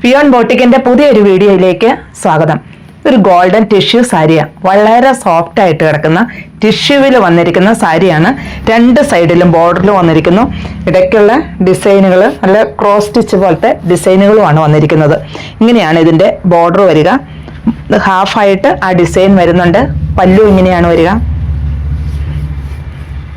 ഫിയോൺ ബോട്ടിക്കിന്റെ പുതിയൊരു വീഡിയോയിലേക്ക് സ്വാഗതം. ഒരു ഗോൾഡൻ ടിഷ്യൂ സാരിയാണ്. വളരെ സോഫ്റ്റ് ആയിട്ട് കിടക്കുന്ന ടിഷ്യൂവിൽ വന്നിരിക്കുന്ന സാരിയാണ്. രണ്ട് സൈഡിലും ബോർഡറിൽ വന്നിരിക്കുന്നു. ഇടയ്ക്കുള്ള ഡിസൈനുകൾ നല്ല ക്രോസ് സ്റ്റിച്ച് പോലത്തെ ഡിസൈനുകളുമാണ് വന്നിരിക്കുന്നത്. ഇങ്ങനെയാണ് ഇതിന്റെ ബോർഡർ വരിക. ഹാഫായിട്ട് ആ ഡിസൈൻ വരുന്നുണ്ട്. പല്ലു ഇങ്ങനെയാണ് വരിക.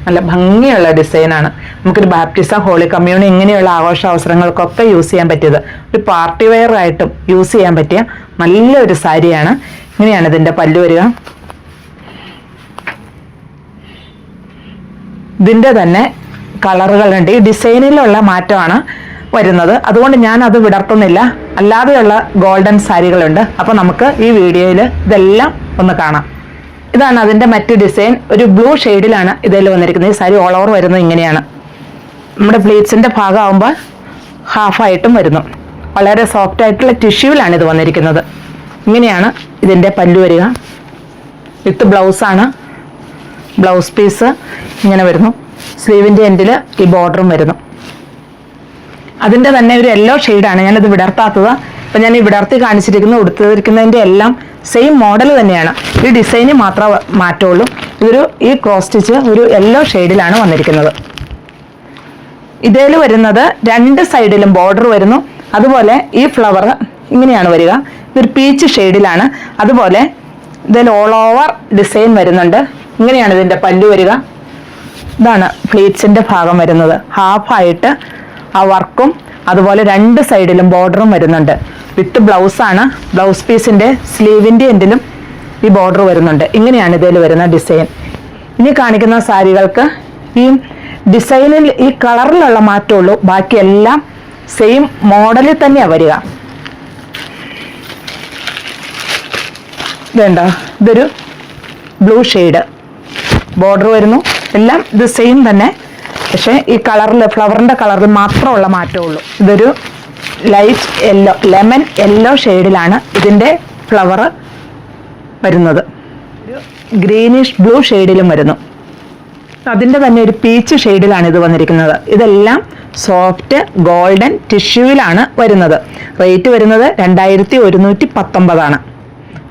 നല്ല ഭംഗിയുള്ള ഡിസൈനാണ്. നമുക്കൊരു ബാപ്റ്റിസം, ഹോളി കമ്മ്യൂണി ഇങ്ങനെയുള്ള ആഘോഷ അവസരങ്ങൾക്കൊക്കെ യൂസ് ചെയ്യാൻ പറ്റിയത്, ഒരു പാർട്ടി വെയർ ആയിട്ടും യൂസ് ചെയ്യാൻ പറ്റിയ നല്ലൊരു സാരിയാണ്. ഇങ്ങനെയാണ് ഇതിന്റെ പല്ലു വരിക. ഇതിന്റെ തന്നെ കളറുകളുണ്ട്. ഈ ഡിസൈനിലുള്ള മാറ്റമാണ് വരുന്നത്. അതുകൊണ്ട് ഞാൻ അത് വിടർത്തുന്നില്ല. അല്ലാതെയുള്ള ഗോൾഡൻ സാരികളുണ്ട്. അപ്പോൾ നമുക്ക് ഈ വീഡിയോയിൽ ഇതെല്ലാം ഒന്ന് കാണാം. ഇതാണ് അതിന്റെ മറ്റ് ഡിസൈൻ. ഒരു ബ്ലൂ ഷെയ്ഡിലാണ് ഇതിൽ വന്നിരിക്കുന്നത്. ഈ സാരി ഓൾ ഓവർ വരുന്നത് ഇങ്ങനെയാണ്. നമ്മുടെ പ്ലീറ്റ്സിന്റെ ഭാഗമാകുമ്പോൾ ഹാഫായിട്ടും വരുന്നു. വളരെ സോഫ്റ്റ് ആയിട്ടുള്ള ടിഷ്യൂവിലാണ് ഇത് വന്നിരിക്കുന്നത്. ഇങ്ങനെയാണ് ഇതിന്റെ പല്ലു വരിക. വിത്ത് ബ്ലൗസാണ്. ബ്ലൗസ് പീസ് ഇങ്ങനെ വരുന്നു. സ്ലീവിന്റെ എൻഡിൽ ഈ ബോർഡറും വരുന്നു. അതിന്റെ തന്നെ ഒരു യെല്ലോ ഷെയ്ഡാണ്. ഞാനിത് വിടർത്താത്തത്. അപ്പം ഞാൻ ഈ വിടർത്തി കാണിച്ചിരിക്കുന്ന ഉടുത്തിരിക്കുന്നതിൻ്റെ എല്ലാം സെയിം മോഡൽ തന്നെയാണ്. ഈ ഡിസൈന് മാത്രമേ മാറ്റമുള്ളൂ. ഈ ക്രോസ് സ്റ്റിച്ച് ഒരു യെല്ലോ ഷെയ്ഡിലാണ് വന്നിരിക്കുന്നത്. ഇതിൽ വരുന്നത് രണ്ട് സൈഡിലും ബോർഡർ വരുന്നു. അതുപോലെ ഈ ഫ്ലവർ ഇങ്ങനെയാണ് വരിക. ഇതൊരു പീച്ച് ഷെയ്ഡിലാണ്. അതുപോലെ ഇതിൽ ഓൾ ഓവർ ഡിസൈൻ വരുന്നുണ്ട്. ഇങ്ങനെയാണ് ഇതിൻ്റെ പല്ലു വരിക. ഇതാണ് പ്ലീറ്റ്സിൻ്റെ ഭാഗം വരുന്നത്. ഹാഫായിട്ട് ആ വർക്കും അതുപോലെ രണ്ട് സൈഡിലും ബോർഡറും വരുന്നുണ്ട്. വിത്ത് ബ്ലൗസാണ്. ബ്ലൗസ് പീസിന്റെ സ്ലീവിന്റെ എൻഡിലും ഈ ബോർഡർ വരുന്നുണ്ട്. ഇങ്ങനെയാണ് ഇതിൽ വരുന്ന ഡിസൈൻ. ഇനി കാണിക്കുന്ന സാരികൾക്ക് ഈ ഡിസൈനിൽ ഈ കളറിലുള്ള മാറ്റമുള്ളൂ. ബാക്കിയെല്ലാം സെയിം മോഡലിൽ തന്നെയാണ് വരിക. ഇതുണ്ടോ, ഇതൊരു ബ്ലൂ ഷെയ്ഡ് ബോർഡർ വരുന്നു. എല്ലാം ഇത് സെയിം തന്നെ. പക്ഷേ ഈ കളറിൽ ഫ്ലവറിന്റെ കളറിൽ മാത്രമുള്ള മാറ്റമുള്ളൂ. ഇതൊരു ലൈറ്റ് യെല്ലോ, ലെമൺ യെല്ലോ ഷെയ്ഡിലാണ് ഇതിന്റെ ഫ്ലവർ വരുന്നത്. ഒരു ഗ്രീനിഷ് ബ്ലൂ ഷെയ്ഡിലും വരുന്നു. അതിന്റെ തന്നെ ഒരു പീച്ച് ഷെയ്ഡിലാണ് ഇത് വന്നിരിക്കുന്നത്. ഇതെല്ലാം സോഫ്റ്റ് ഗോൾഡൻ ടിഷ്യൂവിലാണ് വരുന്നത്. റേറ്റ് വരുന്നത് 2119.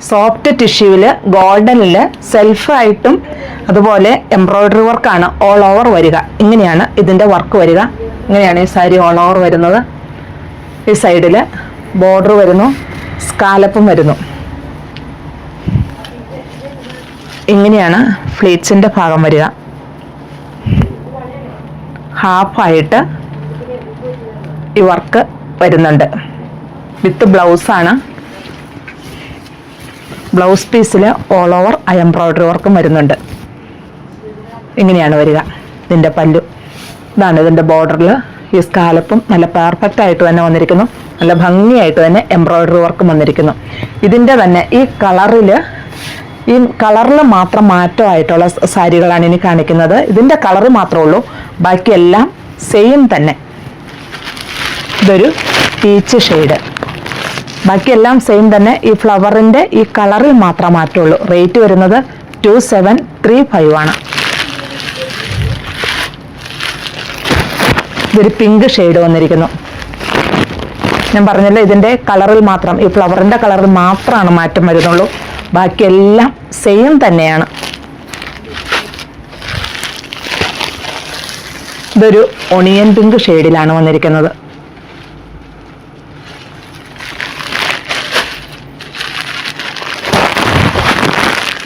സോഫ്റ്റ് ടിഷ്യൂവിൽ ഗോൾഡനിൽ സെൽഫായിട്ടും അതുപോലെ എംബ്രോയിഡറി വർക്കാണ് ഓൾ ഓവർ വരിക. ഇങ്ങനെയാണ് ഇതിൻ്റെ വർക്ക് വരിക. ഇങ്ങനെയാണ് ഈ സാരി ഓൾ ഓവർ വരുന്നത്. ഈ സൈഡിൽ ബോർഡർ വരുന്നു. സ്കാലപ്പും വരുന്നു. ഇങ്ങനെയാണ് ഫ്ലീറ്റ്സിൻ്റെ ഭാഗം വരിക. ഹാഫായിട്ട് ഈ വർക്ക് വരുന്നുണ്ട്. വിത്ത് ബ്ലൗസാണ്. ബ്ലൗസ് പീസിൽ ഓൾ ഓവർ എംബ്രോയിഡറി വർക്കും വരുന്നുണ്ട്. ഇങ്ങനെയാണ് വരിക ഇതിൻ്റെ പല്ലു. ഇതാണ് ഇതിൻ്റെ ബോർഡറിൽ ഈ സ്കാലപ്പും നല്ല പെർഫെക്റ്റ് ആയിട്ട് തന്നെ വന്നിരിക്കുന്നു. നല്ല ഭംഗിയായിട്ട് തന്നെ എംബ്രോയിഡറി വർക്കും വന്നിരിക്കുന്നു. ഇതിൻ്റെ തന്നെ ഈ കളറിൽ മാത്രം മാറ്റമായിട്ടുള്ള സാരികളാണ് ഇനി കാണിക്കുന്നത്. ഇതിൻ്റെ കളറ് മാത്രമേ ഉള്ളൂ. ബാക്കിയെല്ലാം സെയിം തന്നെ. ഇതൊരു പീച്ച് ഷെയ്ഡ്. ബാക്കിയെല്ലാം സെയിം തന്നെ. ഈ ഫ്ലവറിൻ്റെ ഈ കളറിൽ മാത്രം മാറ്റമുള്ളൂ. റേറ്റ് വരുന്നത് 2735 ആണ്. ഇതൊരു പിങ്ക് ഷെയ്ഡ് വന്നിരിക്കുന്നു. ഞാൻ പറഞ്ഞല്ലോ, ഇതിൻ്റെ കളറിൽ മാത്രം, ഈ ഫ്ലവറിൻ്റെ കളറിൽ മാത്രമാണ് മാറ്റം വരുന്നുള്ളൂ. ബാക്കിയെല്ലാം സെയിം തന്നെയാണ്. ഇതൊരു ഒണിയൻ പിങ്ക് ഷെയ്ഡിലാണ് വന്നിരിക്കുന്നത്.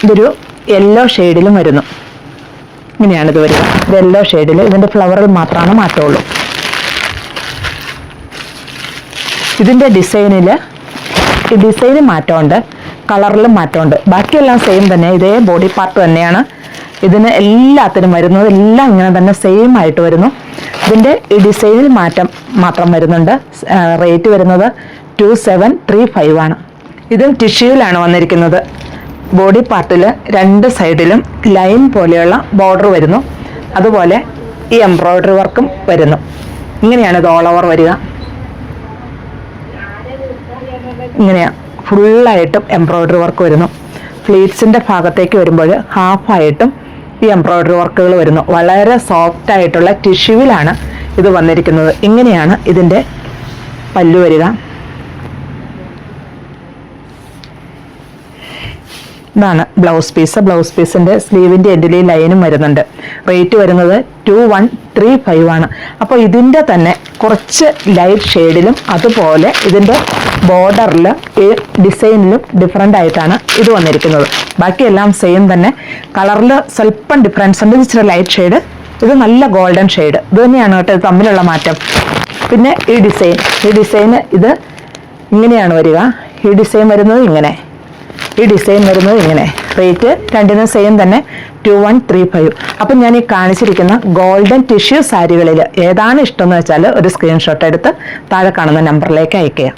ഇതൊരു യെല്ലോ ഷെയ്ഡിലും വരുന്നു. ഇങ്ങനെയാണ് ഇത് വരിക. ഇത് യെല്ലോ ഷെയ്ഡിൽ. ഇതിൻ്റെ ഫ്ലവറിൽ മാത്രമാണ് മാറ്റമുള്ളൂ. ഇതിൻ്റെ ഈ ഡിസൈന് മാറ്റമുണ്ട്, കളറിലും മാറ്റമുണ്ട്. ബാക്കിയെല്ലാം സെയിം തന്നെ. ഇതേ ബോഡി പാർട്ട് തന്നെയാണ്. ഇതിന് എല്ലാത്തിനും വരുന്നത് എല്ലാം ഇങ്ങനെ തന്നെ സെയിം ആയിട്ട് വരുന്നു. ഇതിൻ്റെ ഈ ഡിസൈനിൽ മാറ്റം മാത്രം വരുന്നുണ്ട്. റേറ്റ് വരുന്നത് 2735 ആണ്. ഇതും ടിഷ്യൂവിലാണ് വന്നിരിക്കുന്നത്. ബോഡി പാർട്ടിൽ രണ്ട് സൈഡിലും ലൈൻ പോലെയുള്ള ബോർഡർ വരുന്നു. അതുപോലെ ഈ എംബ്രോയിഡറി വർക്കും വരുന്നു. ഇങ്ങനെയാണ് ഇത് ഓൾ ഓവർ വരിക. ഇങ്ങനെയാണ് ഫുള്ളായിട്ടും എംബ്രോയിഡറി വർക്ക് വരുന്നു. ഫ്ലീറ്റ്സിൻ്റെ ഭാഗത്തേക്ക് വരുമ്പോൾ ഹാഫായിട്ടും ഈ എംബ്രോയിഡറി വർക്കുകൾ വരുന്നു. വളരെ സോഫ്റ്റ് ആയിട്ടുള്ള ടിഷ്യൂവിലാണ് ഇത് വന്നിരിക്കുന്നത്. ഇങ്ങനെയാണ് ഇതിൻ്റെ പല്ലു വരിക. ഇതാണ് ബ്ലൗസ് പീസിൻ്റെ സ്ലീവിൻ്റെ എൻഡിൽ ലൈനും വരുന്നുണ്ട്. റേറ്റ് വരുന്നത് 2135 ആണ്. അപ്പോൾ ഇതിൻ്റെ തന്നെ കുറച്ച് ലൈറ്റ് ഷെയ്ഡിലും അതുപോലെ ഇതിൻ്റെ ബോർഡറിൽ ഈ ഡിസൈനിലും ഡിഫറെൻ്റ് ആയിട്ടാണ് ഇത് വന്നിരിക്കുന്നത്. ബാക്കിയെല്ലാം സെയിം തന്നെ. കളറിൽ സ്വല്പം ഡിഫറൻസ് ഉണ്ട്. ഇച്ചിരി ലൈറ്റ് ഷെയ്ഡ്, ഇത് നല്ല ഗോൾഡൻ ഷെയ്ഡ്. ഇത് തന്നെയാണ് കേട്ടോ ഇത് തമ്മിലുള്ള മാറ്റം. പിന്നെ ഈ ഡിസൈന് ഇത് ഇങ്ങനെയാണ് വരിക. ഈ ഡിസൈൻ വരുന്നത് ഇങ്ങനെ, ഈ ഡിസൈൻ വരുന്നത് ഇങ്ങനെ. റേറ്റ് രണ്ടിനും സെയിം തന്നെ 2135. അപ്പം ഞാൻ ഈ കാണിച്ചിരിക്കുന്ന ഗോൾഡൻ ടിഷ്യൂ സാരികളിൽ ഏതാണ് ഇഷ്ടമെന്ന് വെച്ചാൽ ഒരു സ്ക്രീൻഷോട്ട് എടുത്ത് താഴെ കാണുന്ന നമ്പറിലേക്ക് അയയ്ക്കുക.